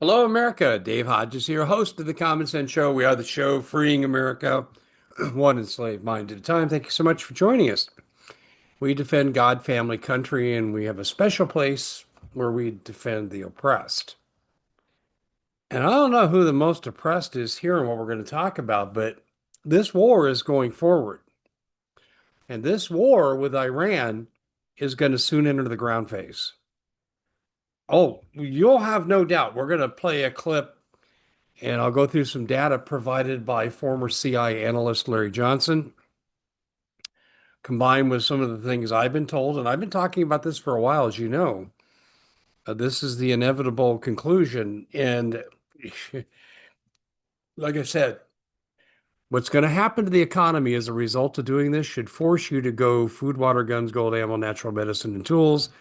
Hello, America. Dave Hodges here, host of the Common Sense Show. We are the show freeing America one enslaved mind at a time. Thank you so much for joining us. We defend God, family, country, and we have a special place where we defend the oppressed. And I don't know who the most oppressed is here and what we're going to talk about, but this war is going forward. And this war with Iran is going to soon enter the ground phase. Oh, you'll have no doubt. We're going to play a clip and I'll go through some data provided by former CI analyst Larry Johnson, combined with some of the things I've been told. And I've been talking about this for a while, as you know. This is the inevitable conclusion. And like I said, what's going to happen to the economy as a result of doing this should force you to go food, water, guns, gold, ammo, natural medicine, and tools.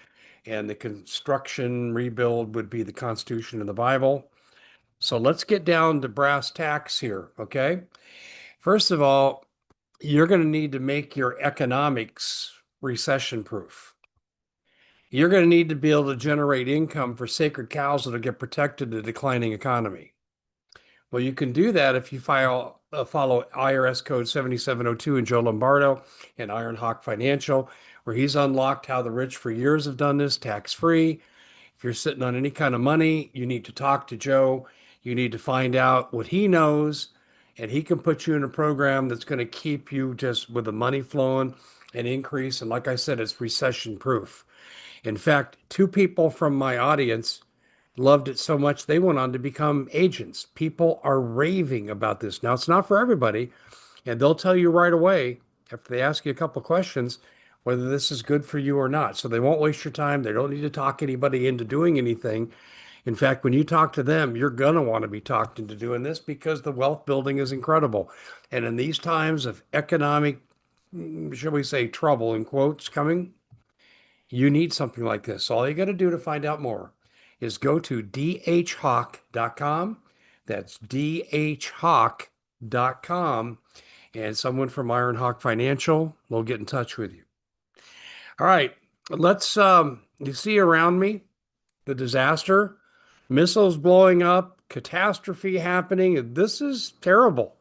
And the construction rebuild would be the Constitution and the Bible. So let's get down to brass tacks here, okay? First of all, you're going to need to make your economics recession proof. You're going to need to be able to generate income for sacred cows that'll get protected in a declining economy. Well, you can do that if you follow IRS code 7702 in Joe Lombardo and Iron Hawk Financial, where he's unlocked how the rich for years have done this tax-free. If you're sitting on any kind of money, you need to talk to Joe. You need to find out what he knows, and he can put you in a program that's going to keep you just with the money flowing and increase. And like I said, it's recession proof. In fact, two people from my audience loved it so much they went on to become agents. People are raving about this. Now, it's not for everybody, and they'll tell you right away after they ask you a couple questions whether this is good for you or not. So they won't waste your time. They don't need to talk anybody into doing anything. In fact, when you talk to them, you're going to want to be talked into doing this because the wealth building is incredible. And in these times of economic, shall we say, trouble in quotes coming, you need something like this. All you got to do to find out more is go to dhawk.com. That's dhawk.com. And someone from Iron Hawk Financial will get in touch with you. All right, let's you see around me the disaster, missiles blowing up, catastrophe happening. This is terrible.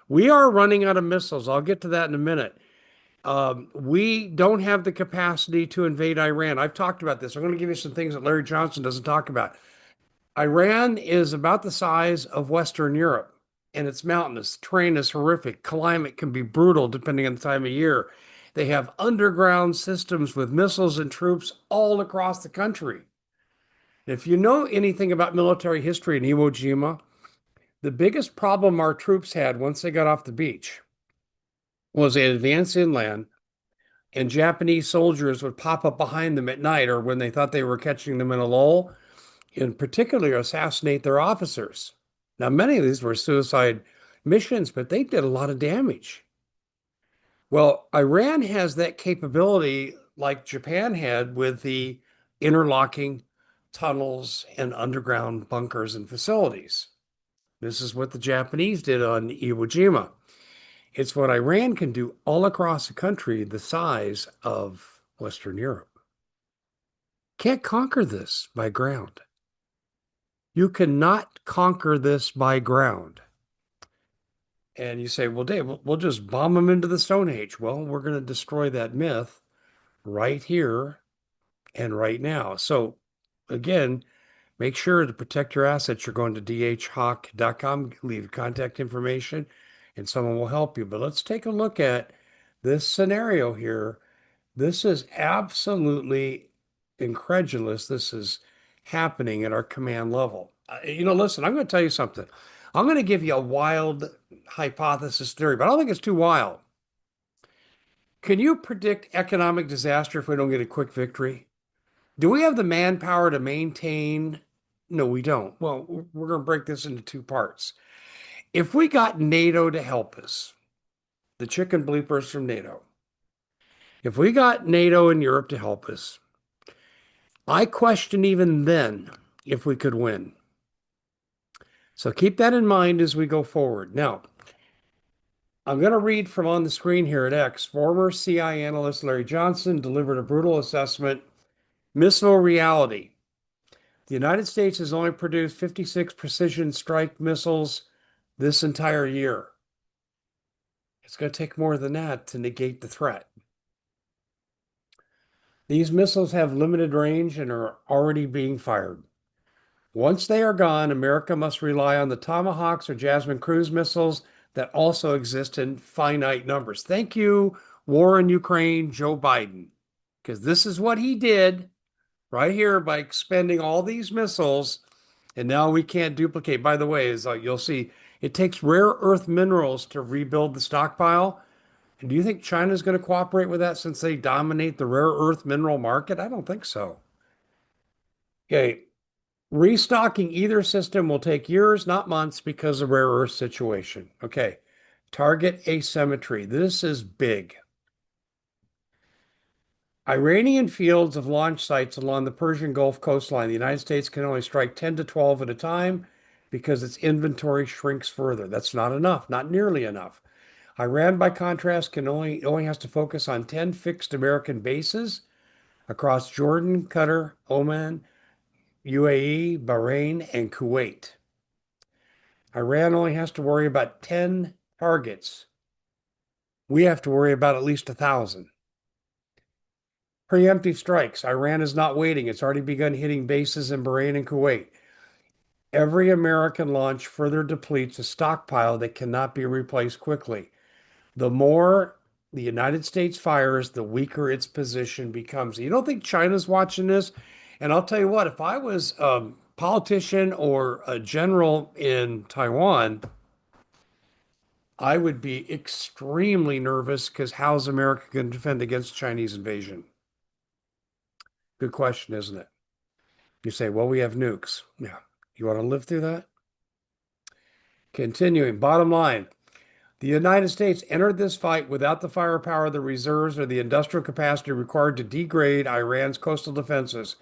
We are running out of missiles. I'll get to that in a minute. We don't have the capacity to invade Iran. I've talked about this. I'm going to give you some things that Larry Johnson doesn't talk about. Iran is about the size of Western Europe, and it's mountainous. Terrain is horrific. Climate can be brutal depending on the time of year. They have underground systems with missiles and troops all across the country. If you know anything about military history in Iwo Jima, the biggest problem our troops had once they got off the beach was they advanced inland and Japanese soldiers would pop up behind them at night or when they thought they were catching them in a lull, and particularly assassinate their officers. Now, many of these were suicide missions, but they did a lot of damage. Well, Iran has that capability like Japan had with the interlocking tunnels and underground bunkers and facilities. This is what the Japanese did on Iwo Jima. It's what Iran can do all across a country the size of Western Europe. Can't conquer this by ground. You cannot conquer this by ground. And you say, well, Dave, we'll just bomb them into the Stone Age. Well, we're going to destroy that myth right here and right now. So, again, make sure to protect your assets. You're going to dhawk.com, leave contact information, and someone will help you. But let's take a look at this scenario here. This is absolutely incredulous. This is happening at our command level. Listen, I'm going to tell you something. I'm going to give you a wild hypothesis theory, but I don't think it's too wild. Can you predict economic disaster if we don't get a quick victory? Do we have the manpower to maintain? No, we don't. Well, we're going to break this into two parts. If we got NATO to help us, the chicken bleepers from NATO, if we got NATO and Europe to help us, I question even then if we could win. So keep that in mind as we go forward. Now, I'm going to read from on the screen here at X. Former CI analyst Larry Johnson delivered a brutal assessment. Missile reality. The United States has only produced 56 precision strike missiles this entire year. It's going to take more than that to negate the threat. These missiles have limited range and are already being fired. Once they are gone, America must rely on the Tomahawks or Jasmine cruise missiles that also exist in finite numbers. Thank you, war in Ukraine, Joe Biden, because this is what he did right here by expending all these missiles, and now we can't duplicate. By the way, as you'll see, it takes rare earth minerals to rebuild the stockpile. And do you think China's going to cooperate with that since they dominate the rare earth mineral market? I don't think so. Okay, restocking either system will take years, not months, because of rare earth situation. Okay, target asymmetry. This is big. Iranian fields of launch sites along the Persian Gulf coastline. The United States can only strike 10 to 12 at a time because its inventory shrinks further. That's not enough, not nearly enough. Iran, by contrast, only has to focus on 10 fixed American bases across Jordan, Qatar, Oman, UAE, Bahrain, and Kuwait. Iran only has to worry about 10 targets. We have to worry about at least 1,000. Preemptive strikes. Iran is not waiting. It's already begun hitting bases in Bahrain and Kuwait. Every American launch further depletes a stockpile that cannot be replaced quickly. The more the United States fires, the weaker its position becomes. You don't think China's watching this? And I'll tell you what, if I was a politician or a general in Taiwan, I would be extremely nervous because how's America going to defend against Chinese invasion? Good question, isn't it? You say, well, we have nukes. Yeah. You want to live through that? Continuing, bottom line. The United States entered this fight without the firepower, the reserves, or the industrial capacity required to degrade Iran's coastal defenses.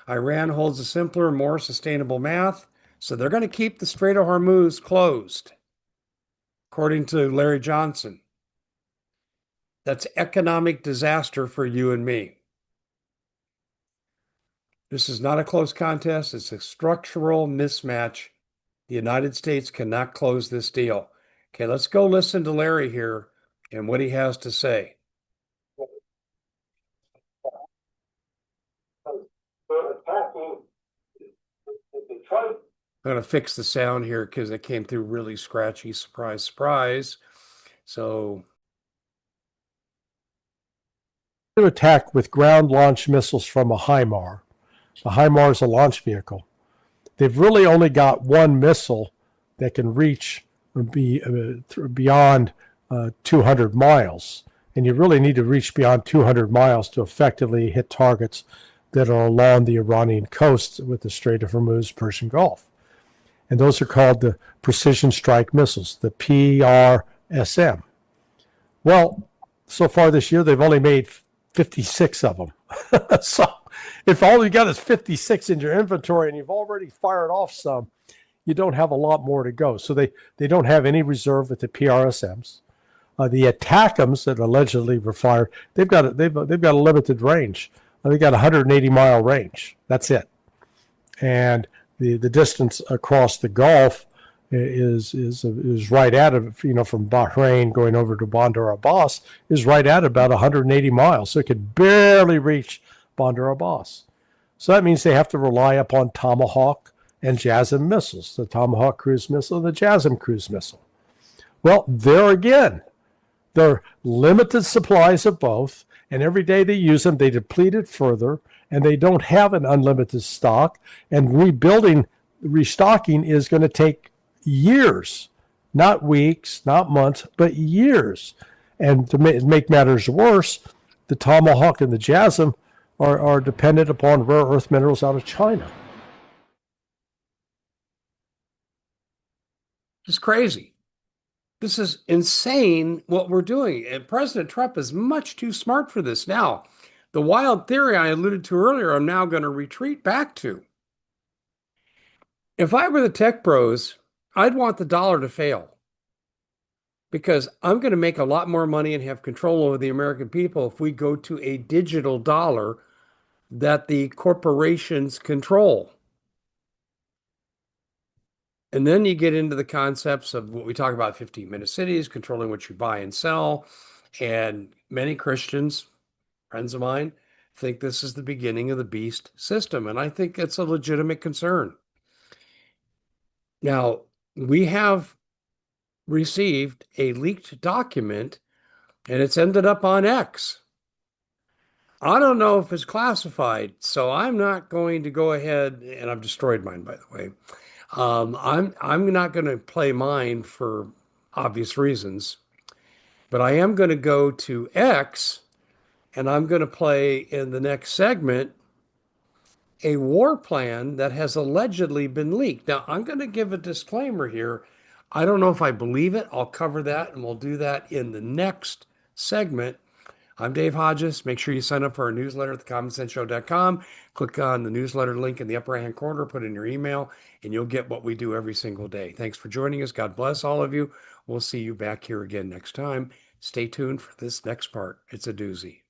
Iran holds a simpler, more sustainable math, so they're going to keep the Strait of Hormuz closed, according to Larry Johnson. That's economic disaster for you and me. This is not a close contest. It's a structural mismatch. The United States cannot close this deal. Okay, let's go listen to Larry here and what he has to say. I'm going to fix the sound here because it came through really scratchy. Surprise, surprise. So, to attack with ground launch missiles from a HIMAR. The HIMAR is a launch vehicle. They've really only got one missile that can reach beyond 200 miles. And you really need to reach beyond 200 miles to effectively hit targets that are along the Iranian coast with the Strait of Hormuz, Persian Gulf. And those are called the precision strike missiles, the PRSM. Well, so far this year, they've only made 56 of them. So if all you got is 56 in your inventory and you've already fired off some, you don't have a lot more to go. So they don't have any reserve with the PRSMs. The ATACMs that allegedly were fired, they've got a limited range. They've got a 180-mile range. That's it. And the distance across the Gulf is right at it, from Bahrain going over to Bandar Abbas is right at about 180 miles. So it could barely reach Bandar Abbas. So that means they have to rely upon Tomahawk and JASSM missiles, the Tomahawk cruise missile and the JASSM cruise missile. Well, there again, there are limited supplies of both, and every day they use them, they deplete it further, and they don't have an unlimited stock, and restocking is going to take years, not weeks, not months, but years. And to make matters worse, the Tomahawk and the JASSM are dependent upon rare earth minerals out of China. It's crazy. This is insane what we're doing. And President Trump is much too smart for this. Now, the wild theory I alluded to earlier, I'm now going to retreat back to. If I were the tech bros, I'd want the dollar to fail because I'm going to make a lot more money and have control over the American people if we go to a digital dollar that the corporations control. And then you get into the concepts of what we talk about 15-minute cities, controlling what you buy and sell. And many Christians, friends of mine, think this is the beginning of the beast system. And I think it's a legitimate concern. Now, we have received a leaked document and it's ended up on X. I don't know if it's classified, so I'm not going to go ahead, and I've destroyed mine, by the way. I'm not going to play mine for obvious reasons, but I am going to go to X and I'm going to play in the next segment a war plan that has allegedly been leaked. Now, I'm going to give a disclaimer here. I don't know if I believe it. I'll cover that and we'll do that in the next segment. I'm Dave Hodges. Make sure you sign up for our newsletter at thecommonsenseshow.com. Click on the newsletter link in the upper right hand corner, put in your email, and you'll get what we do every single day. Thanks for joining us. God bless all of you. We'll see you back here again next time. Stay tuned for this next part. It's a doozy.